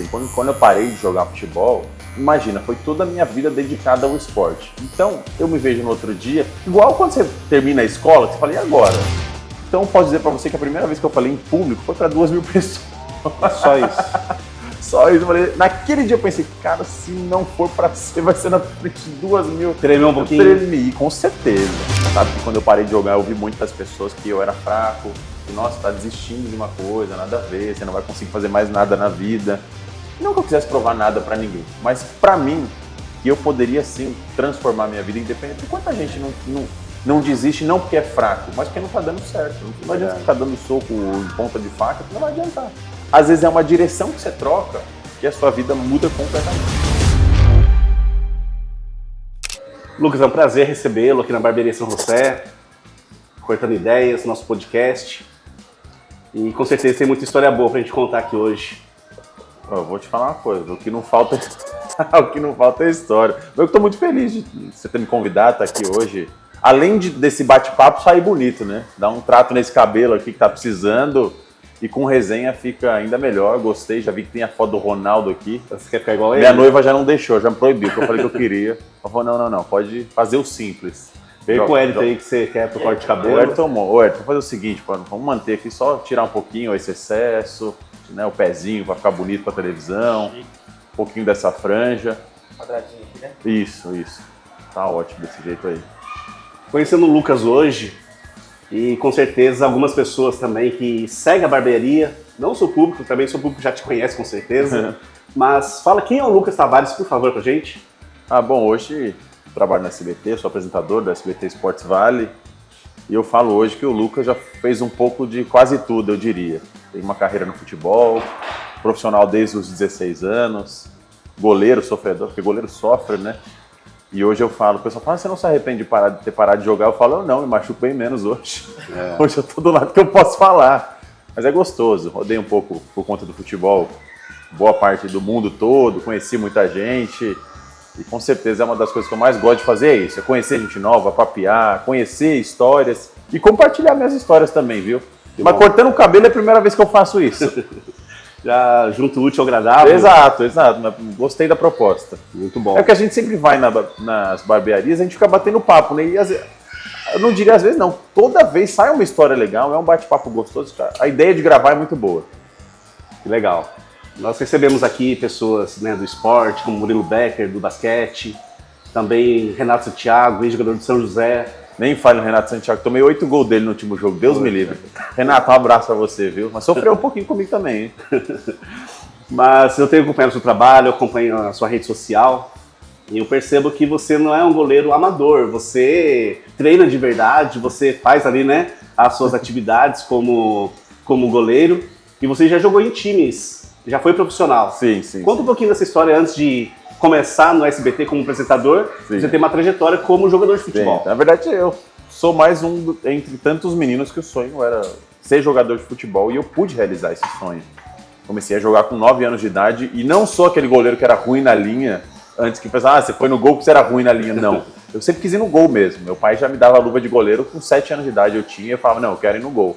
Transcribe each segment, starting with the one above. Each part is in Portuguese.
Quando eu parei de jogar futebol, imagina, foi toda a minha vida dedicada ao esporte. Então, eu me vejo no outro dia, igual quando você termina a escola, você fala, e agora? Então, eu posso dizer pra você que a primeira vez que eu falei em público foi pra 2.000 pessoas. Só isso. Só isso. Eu falei, naquele dia eu pensei, cara, se não for pra ser, vai ser na frente de 2.000. Tremeu um pouquinho? Tremi, com certeza. Sabe que quando eu parei de jogar, eu ouvi muitas pessoas que eu era fraco, que, nossa, tá desistindo de uma coisa, nada a ver, você não vai conseguir fazer mais nada na vida. Não que eu quisesse provar nada pra ninguém, mas pra mim, que eu poderia sim transformar minha vida, independente de quanta gente não desiste, não porque é fraco, mas porque não tá dando certo. Não adianta ficar dando soco em ponta de faca, que não vai adiantar. Às vezes é uma direção que você troca que a sua vida muda completamente. Lucas, é um prazer recebê-lo aqui na Barbearia São José, cortando ideias, nosso podcast. E com certeza tem muita história boa pra gente contar aqui hoje. Eu vou te falar uma coisa, o que não falta é história. Eu estou muito feliz de você ter me convidado, estar aqui hoje. Além desse bate-papo sair bonito, né? Dar um trato nesse cabelo aqui que tá precisando e com resenha fica ainda melhor. Gostei, já vi que tem a foto do Ronaldo aqui. Você quer ficar igual ele? Minha noiva já não deixou, já me proibiu, porque eu falei que eu queria. Ela falou, não, pode fazer o simples. Veio com o Elton aí que você quer pro corte de cabelo. O Elton, vamos fazer o seguinte, vamos manter aqui, só tirar um pouquinho esse excesso, né, o pezinho para ficar bonito para televisão, um pouquinho dessa franja. Quadradinho aqui, né? Isso. Tá ótimo desse jeito aí. Conhecendo o Lucas hoje, e com certeza algumas pessoas também que seguem a barbearia, não sou público, também sou público, já te conhece com certeza, mas fala quem é o Lucas Tavares, por favor, pra gente. Bom, hoje trabalho na SBT, sou apresentador da SBT Sports Vale, e eu falo hoje que o Lucas já fez um pouco de quase tudo, eu diria. Tem uma carreira no futebol, profissional desde os 16 anos, goleiro sofredor, porque goleiro sofre, né? E hoje eu falo, o pessoal fala, você não se arrepende de ter parado de jogar? Eu falo, eu não, me machuco bem menos hoje. Hoje eu tô do lado que eu posso falar. Mas é gostoso, rodei um pouco por conta do futebol, boa parte do mundo todo, conheci muita gente. E com certeza é uma das coisas que eu mais gosto de fazer, é isso, é conhecer gente nova, papear, conhecer histórias e compartilhar minhas histórias também, viu? Mas cortando o cabelo é a primeira vez que eu faço isso. Já junto útil ao agradável. Exato. Gostei da proposta. Muito bom. É que a gente sempre vai nas barbearias, a gente fica batendo papo, né? E eu não diria às vezes não, toda vez sai uma história legal, é um bate-papo gostoso. A ideia de gravar é muito boa. Que legal. Nós recebemos aqui pessoas, né, do esporte, como Murilo Becker, do basquete, também Renato Santiago, ex-jogador de São José. Nem fale no Renato Santiago, tomei 8 gols dele no último jogo, Deus me livre. Renato, um abraço pra você, viu? Mas sofreu um pouquinho comigo também, hein? Mas eu tenho acompanhado o seu trabalho, eu acompanho a sua rede social e eu percebo que você não é um goleiro amador, você treina de verdade, você faz ali, né, as suas atividades como goleiro e você já jogou em times, já foi profissional. Sim. Conta um pouquinho dessa história antes de começar no SBT como apresentador, você tem uma trajetória como jogador de futebol. Sim. Na verdade, eu sou mais um entre tantos meninos que o sonho era ser jogador de futebol e eu pude realizar esse sonho. Comecei a jogar com 9 anos de idade e não sou aquele goleiro que era ruim na linha, antes que pensasse, você foi no gol porque você era ruim na linha. Não, eu sempre quis ir no gol mesmo. Meu pai já me dava a luva de goleiro com 7 anos de idade, eu tinha, eu falava, não, eu quero ir no gol.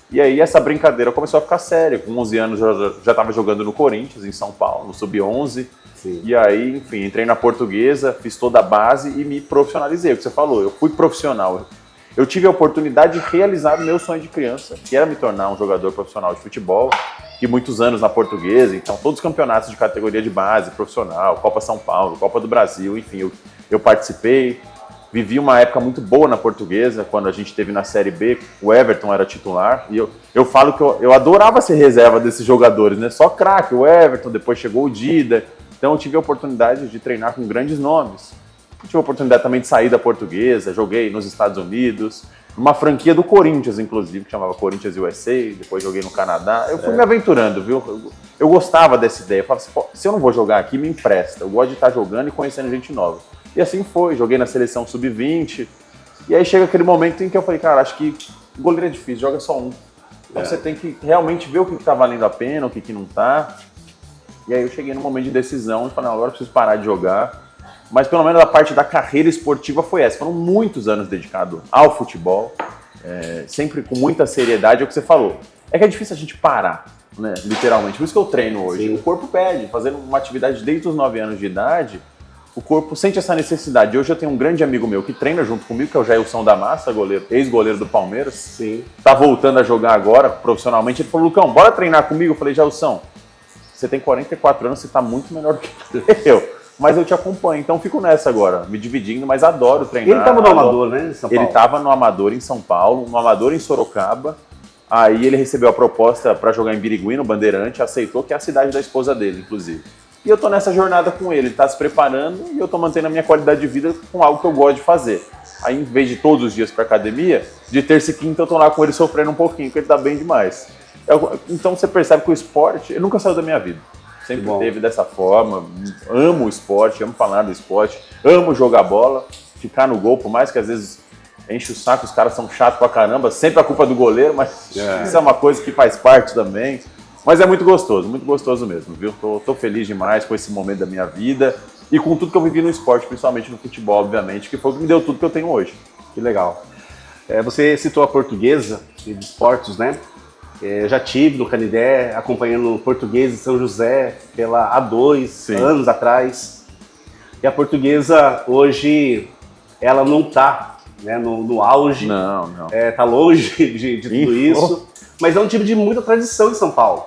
E aí essa brincadeira começou a ficar séria. Com 11 anos eu já estava jogando no Corinthians, em São Paulo, no Sub-11. Sim. E aí, enfim, entrei na Portuguesa, fiz toda a base e me profissionalizei. O que você falou, eu fui profissional. Eu tive a oportunidade de realizar o meu sonho de criança, que era me tornar um jogador profissional de futebol, que muitos anos na Portuguesa, então todos os campeonatos de categoria de base, profissional, Copa São Paulo, Copa do Brasil, enfim, eu participei. Vivi uma época muito boa na Portuguesa, quando a gente teve na Série B, o Everton era titular, e eu falo que eu adorava ser reserva desses jogadores, né? Só craque, o Everton, depois chegou o Dida, então eu tive a oportunidade de treinar com grandes nomes. Eu tive a oportunidade também de sair da Portuguesa, joguei nos Estados Unidos, numa franquia do Corinthians, inclusive, que chamava Corinthians USA, depois joguei no Canadá. Eu fui me aventurando, viu? Eu gostava dessa ideia, eu falava assim, se eu não vou jogar aqui, me empresta. Eu gosto de estar jogando e conhecendo gente nova. E assim foi, joguei na seleção Sub-20, e aí chega aquele momento em que eu falei, cara, acho que goleiro é difícil, joga só um. Então você tem que realmente ver o que tá valendo a pena, o que não tá. E aí eu cheguei no momento de decisão e falei, não, agora eu preciso parar de jogar. Mas pelo menos a parte da carreira esportiva foi essa. Foram muitos anos dedicados ao futebol, sempre com muita seriedade, é o que você falou. É que é difícil a gente parar. né? Literalmente. Por isso que eu treino hoje. Sim. O corpo pede, fazendo uma atividade desde os 9 anos de idade, o corpo sente essa necessidade. Hoje eu tenho um grande amigo meu que treina junto comigo, que é o Jailson da Massa, ex-goleiro do Palmeiras. Sim. Tá voltando a jogar agora, profissionalmente. Ele falou, Lucão, bora treinar comigo? Eu falei, Jailson, você tem 44 anos, você tá muito melhor do que eu. Mas eu te acompanho, então fico nessa agora, me dividindo, mas adoro treinar. Ele tava no Amador, né, em São Paulo? Ele tava no Amador em São Paulo, no Amador em Sorocaba. Aí ele recebeu a proposta para jogar em Birigui, no Bandeirante, aceitou, que é a cidade da esposa dele, inclusive. E eu tô nessa jornada com ele tá se preparando e eu tô mantendo a minha qualidade de vida com algo que eu gosto de fazer. Aí, em vez de todos os dias pra academia, de terça e quinta eu tô lá com ele sofrendo um pouquinho, porque ele tá bem demais. Então você percebe que o esporte, ele nunca saiu da minha vida. Sempre teve dessa forma. Amo o esporte, amo falar do esporte, amo jogar bola, ficar no gol, por mais que às vezes enche o saco, os caras são chatos pra caramba, sempre a culpa do goleiro, mas isso é uma coisa que faz parte também. Mas é muito gostoso mesmo, viu? Tô feliz demais com esse momento da minha vida e com tudo que eu vivi no esporte, principalmente no futebol, obviamente, que foi o que me deu tudo que eu tenho hoje. Que legal. Você citou a Portuguesa de esportes, né? Já tive no Canindé, acompanhando o Portuguesa de São José há 2 anos atrás. E a Portuguesa hoje, ela não está, né, no auge. Não. Tá longe de tudo isso. Mas é um time de muita tradição em São Paulo.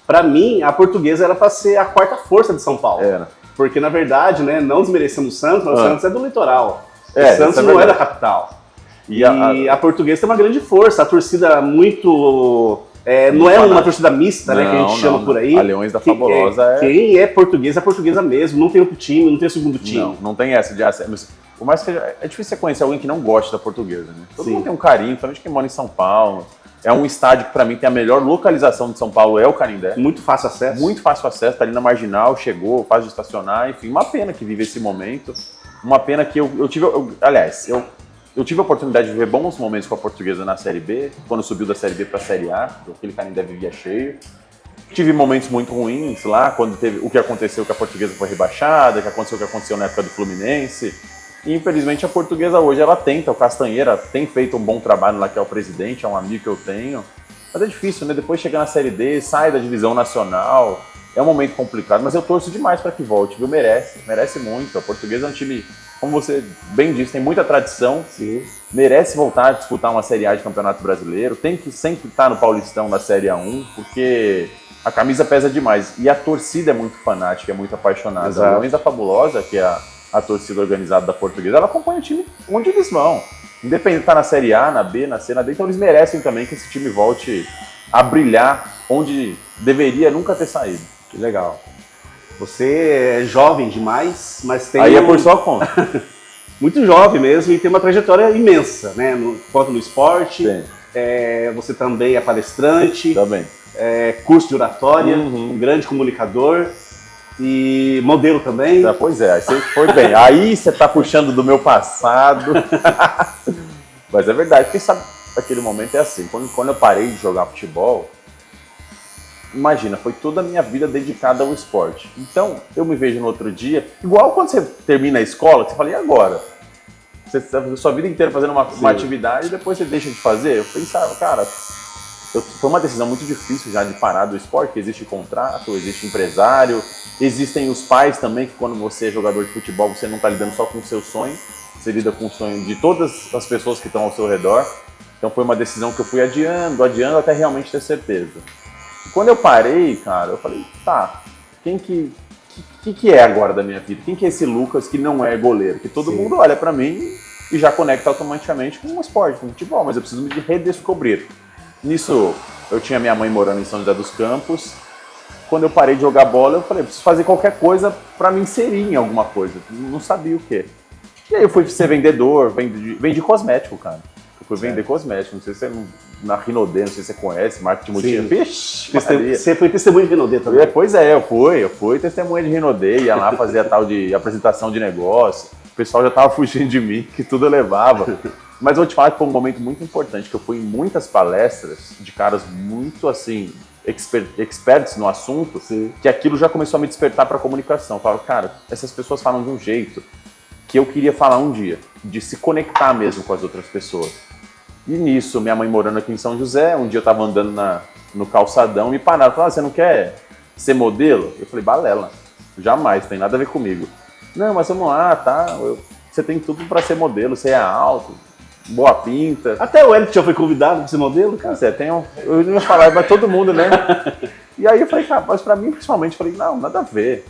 Para mim, a Portuguesa era para ser a 4ª força de São Paulo. Era. Porque, na verdade, né, não desmerecendo o Santos, mas o Santos é do litoral. O Santos é não é da capital. E a Portuguesa tem uma grande força. A torcida muito... não é uma torcida mista, né, que a gente chama por aí. A Leões da Fabulosa Quem é portuguesa mesmo. Não tem outro time, não tem segundo time. Não tem essa de... Por mais que é difícil você conhecer alguém que não gosta da Portuguesa, né? Todo mundo tem um carinho, principalmente quem mora em São Paulo. É um estádio que, para mim, tem a melhor localização de São Paulo, é o Canindé. Muito fácil acesso. Muito fácil acesso, tá ali na Marginal, chegou, fácil de estacionar, enfim. Uma pena que vive esse momento. Uma pena que eu tive a oportunidade de viver bons momentos com a Portuguesa na Série B, quando subiu da Série B para a Série A, aquele Canindé vivia cheio. Tive momentos muito ruins lá, quando teve o que aconteceu, que a Portuguesa foi rebaixada, o que aconteceu na época do Fluminense. E, infelizmente, a Portuguesa hoje, ela tenta, o Castanheira tem feito um bom trabalho lá, que é o presidente, é um amigo que eu tenho. Mas é difícil, né? Depois chegar na Série D, sai da divisão nacional, é um momento complicado, mas eu torço demais para que volte, viu? Merece muito. A Portuguesa é um time, como você bem disse, tem muita tradição, merece voltar a disputar uma Série A de Campeonato Brasileiro, tem que sempre estar no Paulistão da Série A1, porque a camisa pesa demais. E a torcida é muito fanática, é muito apaixonada. Exato. A Leões da Fabulosa, que é a torcida organizada da Portuguesa, ela acompanha o time onde eles vão. Independente de estar na Série A, na B, na C, na D, então eles merecem também que esse time volte a brilhar onde deveria nunca ter saído. Que legal. Você é jovem demais, mas tem... Aí é por sua conta. Muito jovem mesmo e tem uma trajetória imensa, né? Quanto no esporte, você também é palestrante, Também. Curso de oratória, um grande comunicador. E modelo também. Pois é, aí você foi bem. Aí você tá puxando do meu passado. Mas é verdade, porque sabe, aquele momento é assim, quando eu parei de jogar futebol, imagina, foi toda a minha vida dedicada ao esporte. Então, eu me vejo no outro dia, igual quando você termina a escola, você fala, e agora? Você tá sua vida inteira fazendo uma atividade e depois você deixa de fazer. Eu pensava, cara, foi uma decisão muito difícil já de parar do esporte, porque existe contrato, existe empresário, existem os pais também, que quando você é jogador de futebol, você não está lidando só com o seu sonho, você lida com o sonho de todas as pessoas que estão ao seu redor. Então foi uma decisão que eu fui adiando até realmente ter certeza. E quando eu parei, cara, eu falei, tá, quem que é agora da minha vida? Quem que é esse Lucas que não é goleiro? Que todo mundo olha pra mim e já conecta automaticamente com o esporte, com o futebol, mas eu preciso me redescobrir. Nisso, eu tinha minha mãe morando em São José dos Campos. Quando eu parei de jogar bola, eu falei, preciso fazer qualquer coisa para me inserir em alguma coisa. Não sabia o quê. E aí eu fui ser vendedor, vendi cosmético, cara. Eu fui vender cosmético, não sei se você na Rinodê, não sei se você conhece, marketing multi. Você foi testemunha de Rinodê também? Pois é, eu fui testemunha de Rinodê, ia lá fazer a tal de apresentação de negócio. O pessoal já tava fugindo de mim, que tudo eu levava. Mas eu vou te falar que foi um momento muito importante, que eu fui em muitas palestras de caras muito, assim, experts no assunto, que aquilo já começou a me despertar para a comunicação. Eu falo, cara, essas pessoas falam de um jeito que eu queria falar um dia, de se conectar mesmo com as outras pessoas. E nisso, minha mãe morando aqui em São José, um dia eu estava andando no calçadão, me pararam. Falaram, você não quer ser modelo? Eu falei, balela, jamais, tem nada a ver comigo. Não, mas vamos lá, tá? Você tem tudo pra ser modelo, você é alto, boa pinta. Até o Elton já foi convidado pra ser modelo, cara. Você tem eu não ia falar, mas todo mundo, né? E aí eu falei, cara, mas pra mim, principalmente, falei, não, nada a ver.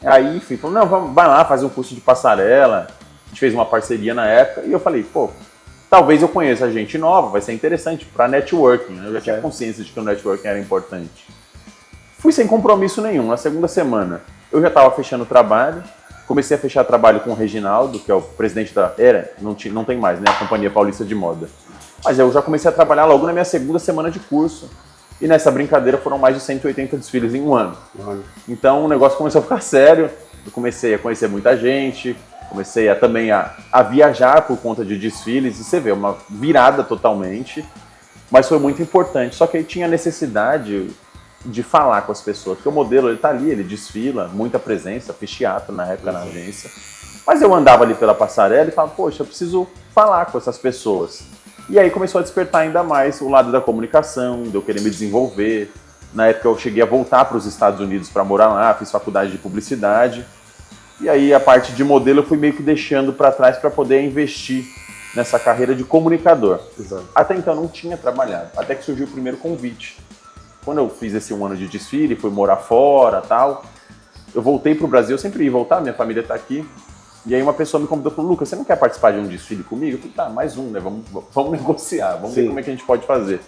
Aí, enfim, falou, não, vai lá fazer um curso de passarela. A gente fez uma parceria na época e eu falei, pô, talvez eu conheça gente nova, vai ser interessante para networking, né? Eu já tinha consciência de que o networking era importante. Fui sem compromisso nenhum. Na segunda semana, eu já estava fechando o trabalho, comecei a fechar trabalho com o Reginaldo, que é o presidente da não tem mais, né? A Companhia Paulista de Moda. Mas eu já comecei a trabalhar logo na minha segunda semana de curso. E nessa brincadeira foram mais de 180 desfiles em um ano. Então o negócio começou a ficar sério, eu comecei a conhecer muita gente, comecei também a viajar por conta de desfiles, e você vê, uma virada totalmente, mas foi muito importante. Só que aí tinha necessidade de falar com as pessoas, porque o modelo, ele tá ali, ele desfila, muita presença, fiz teatro na época na agência, mas eu andava ali pela passarela e falava, poxa, eu preciso falar com essas pessoas. E aí começou a despertar ainda mais o lado da comunicação, de eu querer me desenvolver. Na época eu cheguei a voltar para os Estados Unidos para morar lá, fiz faculdade de publicidade. E aí a parte de modelo eu fui meio que deixando para trás para poder investir nessa carreira de comunicador. Exato. Até então eu não tinha trabalhado, até que surgiu o primeiro convite. Quando eu fiz esse um ano de desfile, fui morar fora e tal, eu voltei para o Brasil, eu sempre ia voltar, minha família está aqui. E aí uma pessoa me convidou e falou, Lucas, você não quer participar de um desfile comigo? Eu falei, tá, mais um, né? Vamos negociar, vamos ver como é que a gente pode fazer.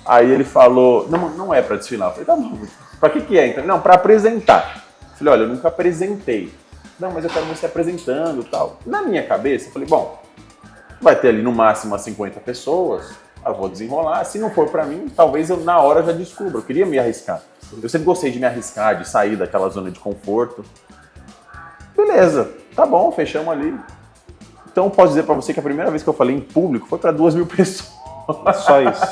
Aí ele falou, não é pra desfilar. Eu falei, tá bom, pra que é então? Não, pra apresentar. Eu falei, olha, eu nunca apresentei. Não, mas eu quero você apresentando e tal. Na minha cabeça, eu falei, bom, vai ter ali no máximo umas 50 pessoas, eu vou desenrolar. Se não for pra mim, talvez eu na hora já descubra. Eu queria me arriscar. Eu sempre gostei de me arriscar, de sair daquela zona de conforto. Beleza, tá bom, fechamos ali. Então posso dizer pra você que a primeira vez que eu falei em público foi pra 2.000 pessoas. Só isso.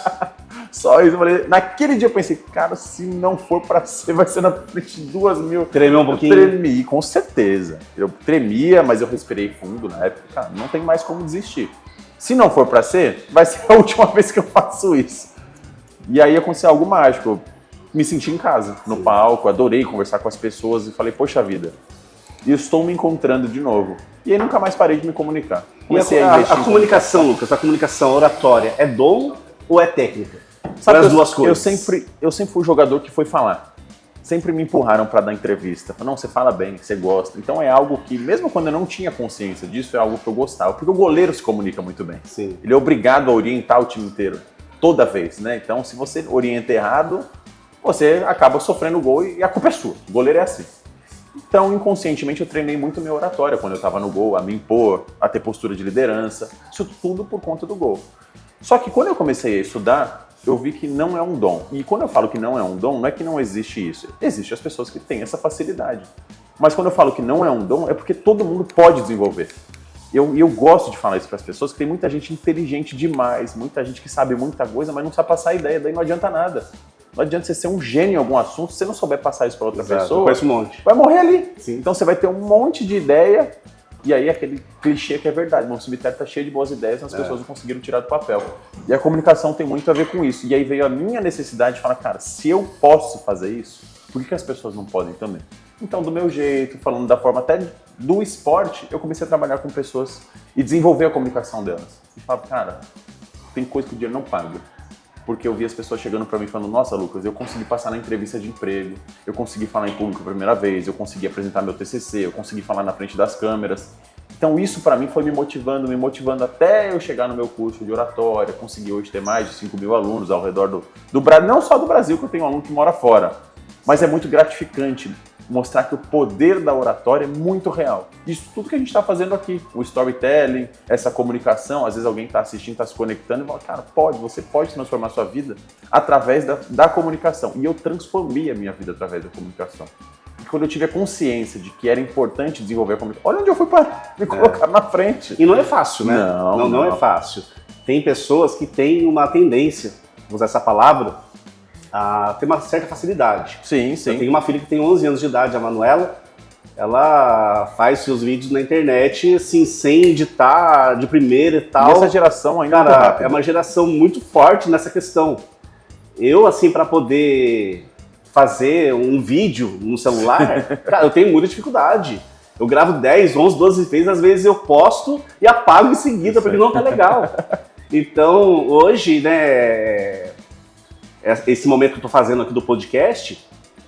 Só isso. Naquele dia eu pensei, cara, se não for pra ser, vai ser na frente de 2.000. Tremeu um pouquinho? Eu tremi, com certeza. Eu tremia, mas eu respirei fundo na época. Cara, não tem mais como desistir. Se não for pra ser, vai ser a última vez que eu faço isso. E aí aconteceu algo mágico. Eu me senti em casa, no palco, adorei conversar com as pessoas e falei, poxa vida, e estou me encontrando de novo. E aí nunca mais parei de me comunicar. Comecei a comunicação, Lucas, a comunicação oratória, é dom ou é técnica? Sabe, as duas coisas. Eu sempre fui o jogador que foi falar. Sempre me empurraram para dar entrevista. Não, você fala bem, você gosta. Então é algo que, mesmo quando eu não tinha consciência disso, é algo que eu gostava. Porque o goleiro se comunica muito bem. Sim. Ele é obrigado a orientar o time inteiro. Toda vez, né? Então, se você orienta errado, você acaba sofrendo gol e a culpa é sua. O goleiro é assim. Então, inconscientemente, eu treinei muito minha oratória quando eu estava no gol, a me impor, a ter postura de liderança, isso tudo por conta do gol. Só que quando eu comecei a estudar, eu vi que não é um dom. E quando eu falo que não é um dom, não é que não existe isso. Existem as pessoas que têm essa facilidade. Mas quando eu falo que não é um dom, é porque todo mundo pode desenvolver. Eu gosto de falar isso para as pessoas, que tem muita gente inteligente demais, muita gente que sabe muita coisa, mas não sabe passar a ideia, daí não adianta nada. Não adianta você ser um gênio em algum assunto, se você não souber passar isso para outra pessoa, conheço um monte. Vai morrer ali. Sim. Então você vai ter um monte de ideia, e aí aquele clichê que é verdade, meu cemitério está cheio de boas ideias, as pessoas não conseguiram tirar do papel. E a comunicação tem muito a ver com isso. E aí veio a minha necessidade de falar, cara, se eu posso fazer isso, por que as pessoas não podem também? Então, do meu jeito, falando da forma até do esporte, eu comecei a trabalhar com pessoas e desenvolver a comunicação delas. E falava, cara, tem coisa que o dinheiro não paga. Porque eu vi as pessoas chegando para mim falando, nossa, Lucas, eu consegui passar na entrevista de emprego, eu consegui falar em público pela primeira vez, eu consegui apresentar meu TCC, eu consegui falar na frente das câmeras. Então isso para mim foi me motivando até eu chegar no meu curso de oratória, consegui hoje ter mais de 5.000 alunos ao redor do Brasil, não só do Brasil, que eu tenho um aluno que mora fora, mas é muito gratificante mostrar que o poder da oratória é muito real. Isso tudo que a gente está fazendo aqui, o storytelling, essa comunicação, às vezes alguém está assistindo, está se conectando e fala, cara, você pode transformar a sua vida através da comunicação. E eu transformei a minha vida através da comunicação. E quando eu tive a consciência de que era importante desenvolver a comunicação, olha onde eu fui para me colocar na frente. E não é fácil, né? Não é fácil. Tem pessoas que têm uma tendência, vou usar essa palavra, a ter uma certa facilidade. Sim, sim. Eu tenho uma filha que tem 11 anos de idade, a Manuela. Ela faz seus vídeos na internet, assim, sem editar de primeira e tal. E essa geração ainda Cara, é uma geração muito forte nessa questão. Eu, assim, para poder fazer um vídeo no celular, cara, eu tenho muita dificuldade. Eu gravo 10, 11, 12 vezes, às vezes eu posto e apago em seguida, porque não tá legal. Então, hoje, né, esse momento que eu tô fazendo aqui do podcast,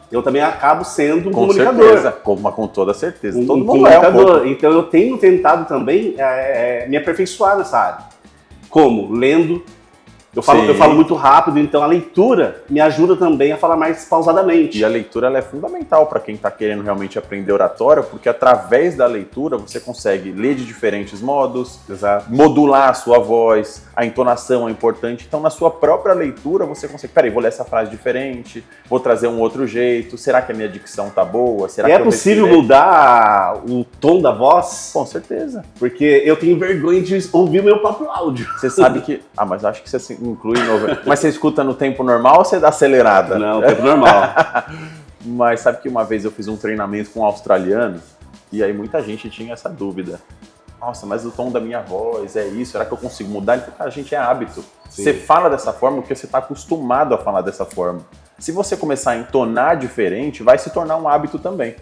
eu também acabo sendo um comunicador. Certeza, com toda certeza. Um Todo mundo comunicador. Então, eu tenho tentado também me aperfeiçoar nessa área. Como? Lendo. Eu falo muito rápido, então a leitura me ajuda também a falar mais pausadamente. E a leitura ela é fundamental para quem está querendo realmente aprender oratória, porque através da leitura você consegue ler de diferentes modos, modular a sua voz, a entonação é importante. Então, na sua própria leitura, você consegue, peraí, vou ler essa frase diferente, vou trazer um outro jeito, será que a minha dicção tá boa? Será que é possível mudar o tom da voz? Com certeza. Porque eu tenho vergonha de ouvir o meu próprio áudio. Você sabe que... mas acho que você inclui... Mas você escuta no tempo normal ou você dá acelerada? Não, tempo normal. Mas sabe que uma vez eu fiz um treinamento com um australiano e aí muita gente tinha essa dúvida. Nossa, mas o tom da minha voz é isso, será que eu consigo mudar? Ele falou, cara, gente, é hábito. Sim. Você fala dessa forma porque você está acostumado a falar dessa forma. Se você começar a entonar diferente, vai se tornar um hábito também.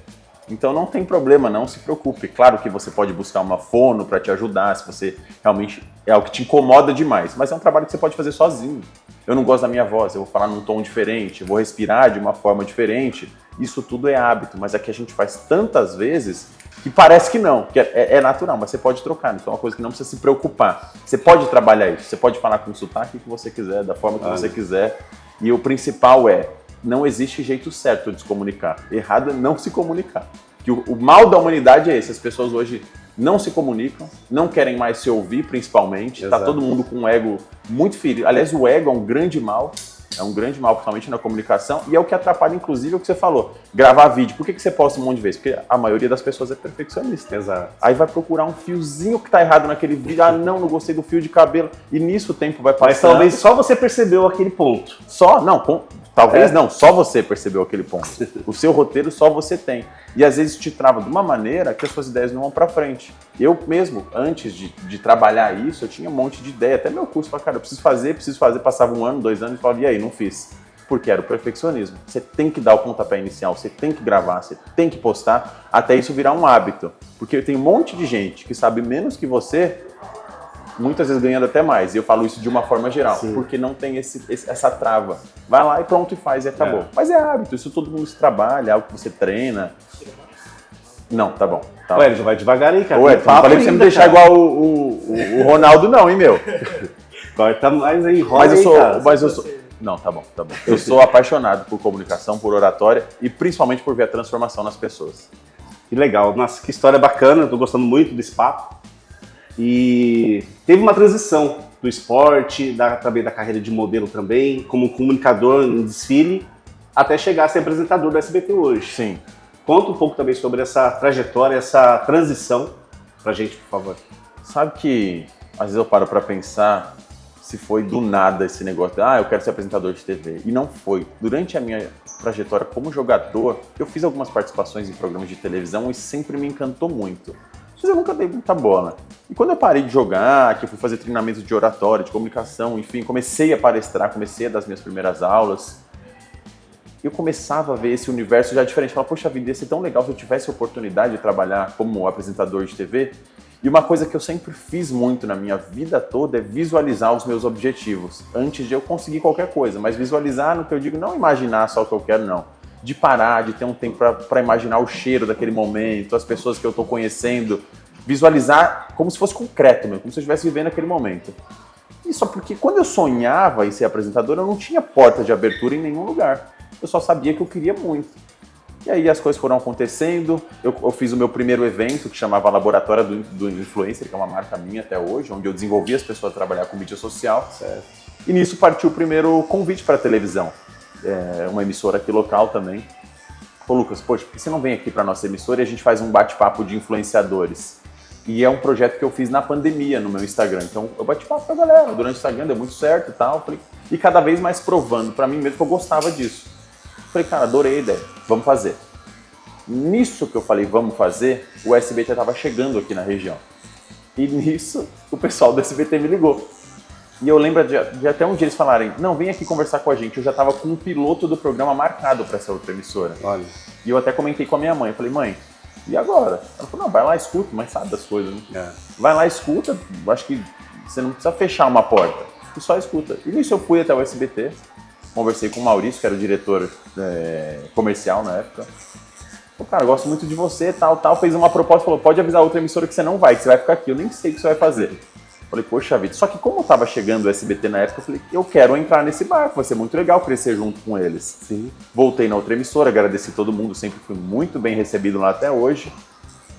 Então não tem problema, não se preocupe. Claro que você pode buscar uma fono para te ajudar, se você realmente é algo que te incomoda demais, mas é um trabalho que você pode fazer sozinho. Eu não gosto da minha voz, eu vou falar num tom diferente, eu vou respirar de uma forma diferente. Isso tudo é hábito, mas é que a gente faz tantas vezes que parece que não, que é natural, mas você pode trocar, então é uma coisa que não precisa se preocupar. Você pode trabalhar isso, você pode falar com o sotaque que você quiser, da forma que você quiser, e o principal não existe jeito certo de se comunicar. Errado é não se comunicar. Que o mal da humanidade é esse. As pessoas hoje não se comunicam, não querem mais se ouvir, principalmente. Está todo mundo com um ego muito ferido. Aliás, o ego é um grande mal. É um grande mal, principalmente na comunicação. E é o que atrapalha, inclusive, o que você falou. Gravar vídeo. Por que você posta um monte de vezes? Porque a maioria das pessoas é perfeccionista. Exato. Aí vai procurar um fiozinho que está errado naquele vídeo. Ah, não gostei do fio de cabelo. E nisso o tempo vai passando. Mas talvez só você percebeu aquele ponto. Talvez não, só você percebeu aquele ponto. O seu roteiro só você tem. E às vezes te trava de uma maneira que as suas ideias não vão pra frente. Eu mesmo, antes de trabalhar isso, eu tinha um monte de ideia. Até meu curso, cara, eu preciso fazer. Passava 1 ano, 2 anos e falava, e aí, não fiz. Porque era o perfeccionismo. Você tem que dar o pontapé inicial, você tem que gravar, você tem que postar, até isso virar um hábito. Porque tem um monte de gente que sabe menos que você, muitas vezes ganhando até mais. E eu falo isso de uma forma geral, Sim. porque não tem essa trava. Vai lá e pronto, e faz e acabou. Mas é hábito, isso todo mundo se trabalha, é algo que você treina. Não, tá bom. Tá. Ué, já vai devagar aí, cara. Ué, não falei pra você não deixar igual o Ronaldo não, hein, meu? Corta mais aí, mas eu sou... Não, tá bom. Eu sou apaixonado por comunicação, por oratória e principalmente por ver a transformação nas pessoas. Que legal. Nossa, que história bacana. Eu tô gostando muito desse papo. E teve uma transição do esporte, também da carreira de modelo também, como comunicador em desfile, até chegar a ser apresentador do SBT hoje. Sim. Conta um pouco também sobre essa trajetória, essa transição pra gente, por favor. Sabe que às vezes eu paro pra pensar se foi do nada esse negócio de, eu quero ser apresentador de TV. E não foi. Durante a minha trajetória como jogador, eu fiz algumas participações em programas de televisão e sempre me encantou muito. Mas eu nunca dei muita bola. E quando eu parei de jogar, que eu fui fazer treinamento de oratória, de comunicação, enfim, comecei a palestrar, comecei a dar as minhas primeiras aulas, eu começava a ver esse universo já diferente. Falava, poxa vida, ia ser tão legal se eu tivesse a oportunidade de trabalhar como apresentador de TV. E uma coisa que eu sempre fiz muito na minha vida toda é visualizar os meus objetivos, antes de eu conseguir qualquer coisa. Mas visualizar no que eu digo, não imaginar só o que eu quero, não. De parar, de ter um tempo para imaginar o cheiro daquele momento, as pessoas que eu estou conhecendo, visualizar como se fosse concreto mesmo, como se eu estivesse vivendo aquele momento. E só porque quando eu sonhava em ser apresentador, eu não tinha porta de abertura em nenhum lugar. Eu só sabia que eu queria muito. E aí as coisas foram acontecendo, eu fiz o meu primeiro evento, que chamava Laboratório do Influencer, que é uma marca minha até hoje, onde eu desenvolvi as pessoas a trabalhar com mídia social. Certo. E nisso partiu o primeiro convite para a televisão. Uma emissora aqui local também. Ô Lucas, poxa, por que você não vem aqui para nossa emissora e a gente faz um bate-papo de influenciadores? E é um projeto que eu fiz na pandemia no meu Instagram. Então eu bate-papo com a galera durante o Instagram, deu muito certo e tal. E cada vez mais provando para mim mesmo que eu gostava disso. Falei, cara, adorei a ideia, vamos fazer. Nisso que eu falei, vamos fazer, o SBT estava chegando aqui na região. E nisso, o pessoal do SBT me ligou. E eu lembro de até um dia eles falarem, não, vem aqui conversar com a gente. Eu já estava com um piloto do programa marcado para essa outra emissora. Olha. E eu até comentei com a minha mãe. Eu falei, mãe, e agora? Ela falou, não, vai lá, escuta, mas sabe das coisas, né? É. Vai lá, escuta, acho que você não precisa fechar uma porta. Você só escuta. E nisso eu fui até o SBT, conversei com o Maurício, que era o diretor comercial na época. Falei, cara, eu gosto muito de você, tal. Fez uma proposta, falou, pode avisar a outra emissora que você não vai, que você vai ficar aqui. Eu nem sei o que você vai fazer. Falei, poxa vida. Só que como eu tava chegando o SBT na época, eu falei, eu quero entrar nesse barco, vai ser muito legal crescer junto com eles. Sim. Voltei na outra emissora, agradeci todo mundo, sempre fui muito bem recebido lá até hoje.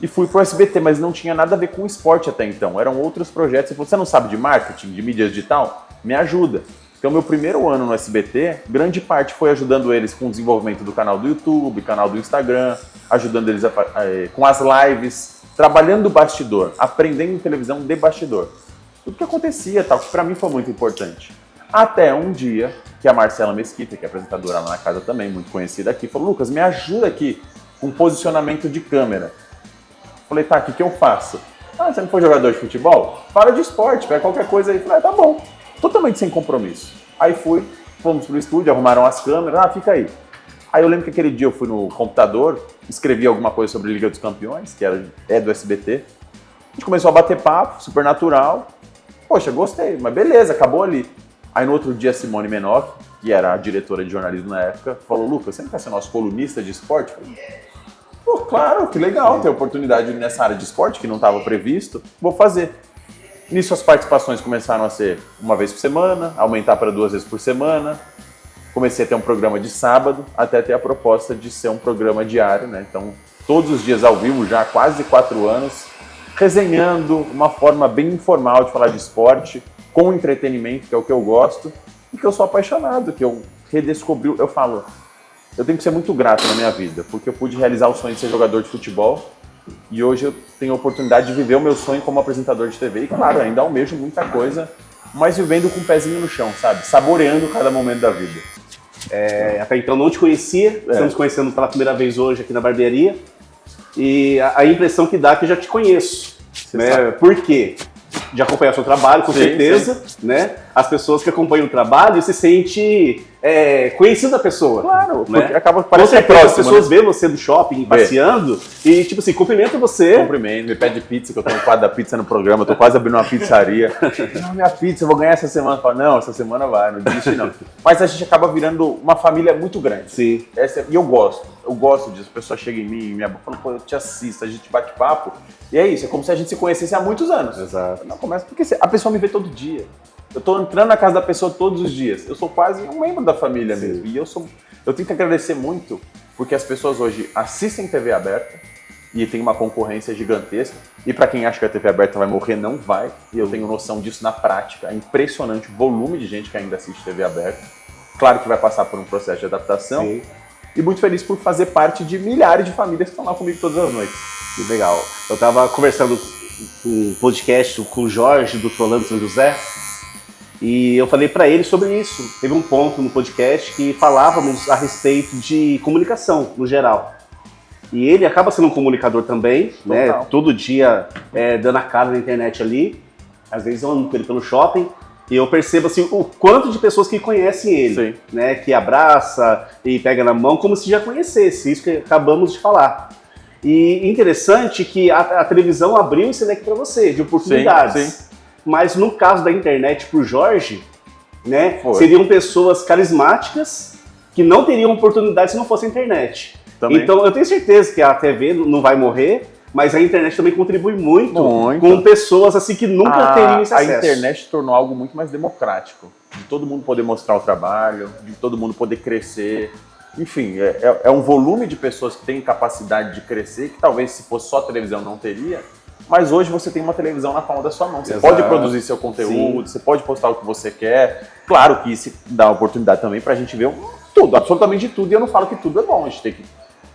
E fui pro SBT, mas não tinha nada a ver com esporte até então. Eram outros projetos. Ele falou, você não sabe de marketing, de mídia digital? Me ajuda. Então, meu primeiro ano no SBT, grande parte foi ajudando eles com o desenvolvimento do canal do YouTube, canal do Instagram, ajudando eles com as lives, trabalhando o bastidor, aprendendo em televisão de bastidor. Tudo que acontecia, tal, que pra mim foi muito importante. Até um dia que a Marcela Mesquita, que é apresentadora lá na casa também, muito conhecida aqui, falou, Lucas, me ajuda aqui com posicionamento de câmera. Falei, tá, o que eu faço? Ah, você não foi jogador de futebol? Fala de esporte, pega qualquer coisa aí. Falei, tá bom. Totalmente sem compromisso. Aí fomos pro estúdio, arrumaram as câmeras, fica aí. Aí eu lembro que aquele dia eu fui no computador, escrevi alguma coisa sobre Liga dos Campeões, que é do SBT. A gente começou a bater papo, super natural. Poxa, gostei, mas beleza, acabou ali. Aí no outro dia a Simone Menotti, que era a diretora de jornalismo na época, falou, Lucas, você não quer ser nosso colunista de esporte? Eu falei, pô, claro, que legal ter oportunidade nessa área de esporte, que não estava previsto, vou fazer. Nisso as participações começaram a ser uma vez por semana, aumentar para 2 vezes por semana. Comecei a ter um programa de sábado, até ter a proposta de ser um programa diário, né? Então, todos os dias ao vivo, já há quase 4 anos, resenhando, uma forma bem informal de falar de esporte, com entretenimento, que é o que eu gosto, e que eu sou apaixonado, que eu redescobri, eu falo, eu tenho que ser muito grato na minha vida, porque eu pude realizar o sonho de ser jogador de futebol, e hoje eu tenho a oportunidade de viver o meu sonho como apresentador de TV, e claro, ainda almejo muita coisa, mas vivendo com o pezinho no chão, sabe? Saboreando cada momento da vida. Até então não te conhecia, estamos conhecendo pela primeira vez hoje aqui na barbearia, e a impressão que dá é que eu já te conheço, né? Por quê? De acompanhar o seu trabalho, com certeza, né? As pessoas que acompanham o trabalho se sentem conhecido da pessoa. Claro, né? Acaba Com parecendo certeza, próximo, as pessoas né? veem você no shopping, passeando, e tipo assim, cumprimentam você. Cumprimento, me pede pizza, que eu tô no quadro da pizza no programa, eu tô quase abrindo uma pizzaria. Não, minha pizza, eu vou ganhar essa semana. Eu falo, não, essa semana vai, não desiste não. Mas a gente acaba virando uma família muito grande. Sim. E eu gosto disso. A pessoa chega em mim, minha boca, fala, pô, eu te assisto, a gente bate papo. E é isso, é como se a gente se conhecesse há muitos anos. Exato. Não começa porque a pessoa me vê todo dia. Eu tô entrando na casa da pessoa todos os dias. Eu sou quase um membro da família mesmo. E eu tenho que agradecer muito, porque as pessoas hoje assistem TV aberta e tem uma concorrência gigantesca. E para quem acha que a TV aberta vai morrer, não vai. E eu tenho noção disso na prática. É impressionante o volume de gente que ainda assiste TV aberta. Claro que vai passar por um processo de adaptação. Sim. E muito feliz por fazer parte de milhares de famílias que estão lá comigo todas as noites. Que legal. Eu tava conversando um podcast com o Jorge, do Trolando São José, e eu falei para ele sobre isso. Teve um ponto no podcast que falávamos a respeito de comunicação, no geral. E ele acaba sendo um comunicador também, né? Todo dia dando a cara na internet ali. Às vezes eu ando com ele pelo shopping e eu percebo assim, o quanto de pessoas que conhecem ele, né? Que abraça e pega na mão como se já conhecesse, isso que acabamos de falar. E interessante que a televisão abriu esse leque para você, de oportunidades. Sim. Mas no caso da internet pro Jorge, né, seriam pessoas carismáticas que não teriam oportunidade se não fosse a internet. Também. Então eu tenho certeza que a TV não vai morrer, mas a internet também contribui muito. Com pessoas assim que nunca teriam esse acesso. A internet tornou algo muito mais democrático, de todo mundo poder mostrar o trabalho, de todo mundo poder crescer. Enfim, é um volume de pessoas que têm capacidade de crescer, que talvez se fosse só televisão não teria, mas hoje você tem uma televisão na palma da sua mão. Você pode produzir seu conteúdo, você pode postar o que você quer. Claro que isso dá oportunidade também pra gente ver tudo, absolutamente tudo, e eu não falo que tudo é bom, a gente tem que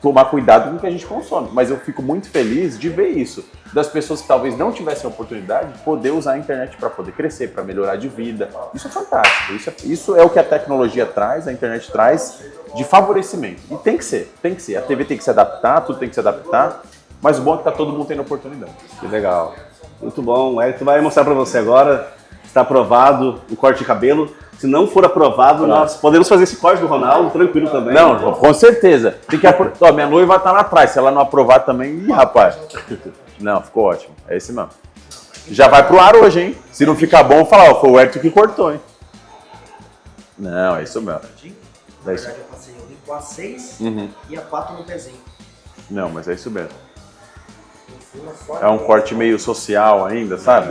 tomar cuidado com o que a gente consome, mas eu fico muito feliz de ver isso, das pessoas que talvez não tivessem a oportunidade de poder usar a internet para poder crescer, para melhorar de vida. Isso é fantástico, isso é o que a tecnologia traz, a internet traz de favorecimento. E tem que ser. A TV tem que se adaptar, tudo tem que se adaptar, mas o bom é que tá todo mundo tendo oportunidade. Que legal. Muito bom. O Hélito vai mostrar para você agora. está aprovado o corte de cabelo. Se não for aprovado, nós podemos fazer esse corte do Ronaldo, tranquilo também. Não, com certeza. Tem que Ó, minha noiva tá lá atrás, se ela não aprovar também, ih, rapaz. Não, ficou ótimo. É esse mesmo. Já vai pro ar hoje, hein? Se não ficar bom, falar, ó, foi o Hélito que cortou, hein? Não, é isso mesmo. Na verdade, eu passei o A6 e A4 no pezinho. Não, mas é isso mesmo. É um corte meio social ainda, sabe?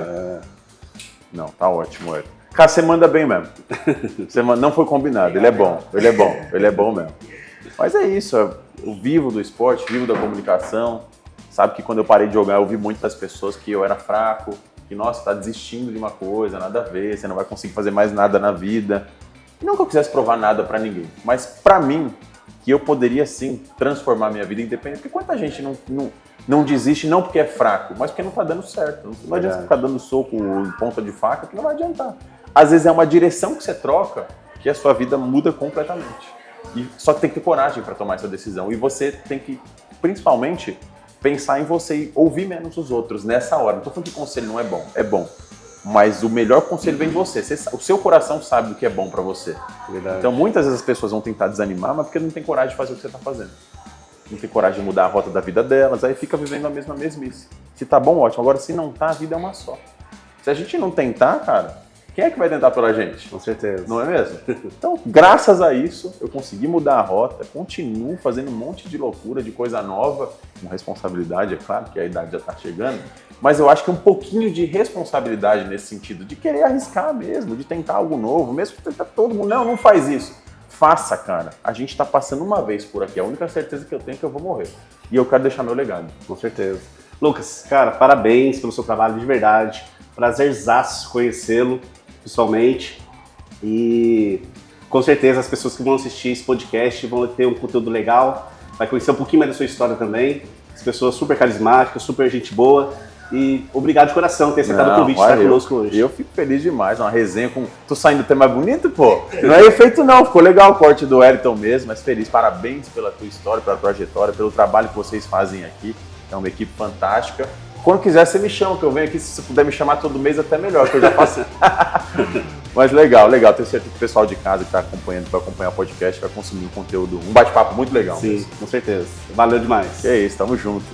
Não, tá ótimo, Hélito. Cara, você manda bem mesmo. Não foi combinado, ele é bom mesmo. Mas é isso, eu vivo do esporte, vivo da comunicação. Sabe que quando eu parei de jogar, eu vi muitas pessoas que eu era fraco, que, nossa, tá desistindo de uma coisa, nada a ver, você não vai conseguir fazer mais nada na vida. E não que eu quisesse provar nada pra ninguém, mas pra mim, que eu poderia sim transformar minha vida independente. Porque quanta gente não desiste, não porque é fraco, mas porque não tá dando certo. Não adianta ficar dando soco em ponta de faca, que não vai adiantar. Às vezes é uma direção que você troca que a sua vida muda completamente. Só que tem que ter coragem para tomar essa decisão. E você tem que, principalmente, pensar em você e ouvir menos os outros nessa hora. Não tô falando que o conselho não é bom, é bom. Mas o melhor conselho vem de você. O seu coração sabe do que é bom para você. Verdade. Então muitas vezes as pessoas vão tentar desanimar, mas porque não tem coragem de fazer o que você tá fazendo. Não tem coragem de mudar a rota da vida delas, aí fica vivendo a mesma mesmice. Se tá bom, ótimo. Agora, se não tá, a vida é uma só. Se a gente não tentar, cara, quem é que vai tentar pela gente? Com certeza. Não é mesmo? Então, graças a isso, eu consegui mudar a rota, continuo fazendo um monte de loucura, de coisa nova, com responsabilidade, é claro, que a idade já tá chegando, mas eu acho que um pouquinho de responsabilidade nesse sentido, de querer arriscar mesmo, de tentar algo novo, mesmo que tentar todo mundo, não faz isso. Faça, cara. A gente tá passando uma vez por aqui, a única certeza que eu tenho é que eu vou morrer. E eu quero deixar meu legado. Com certeza. Lucas, cara, parabéns pelo seu trabalho de verdade. Prazerzaço conhecê-lo pessoalmente. E com certeza as pessoas que vão assistir esse podcast vão ter um conteúdo legal, vai conhecer um pouquinho mais da sua história também. As pessoas super carismáticas, super gente boa. E obrigado de coração por ter aceitado o convite de estar conosco hoje. Eu fico feliz demais, uma resenha com... Tô saindo até mais bonito, pô. Não é efeito não, ficou legal o corte do Hélito mesmo, mas feliz. Parabéns pela tua história, pela trajetória, pelo trabalho que vocês fazem aqui. É uma equipe fantástica. Quando quiser, você me chama, que eu venho aqui. Se você puder me chamar todo mês, até melhor, que eu já faço. Mas legal. Tenho certeza que o pessoal de casa que está acompanhando, que vai acompanhar o podcast, vai consumir um conteúdo, um bate-papo muito legal. Sim, com certeza. Valeu demais. É isso, tamo junto.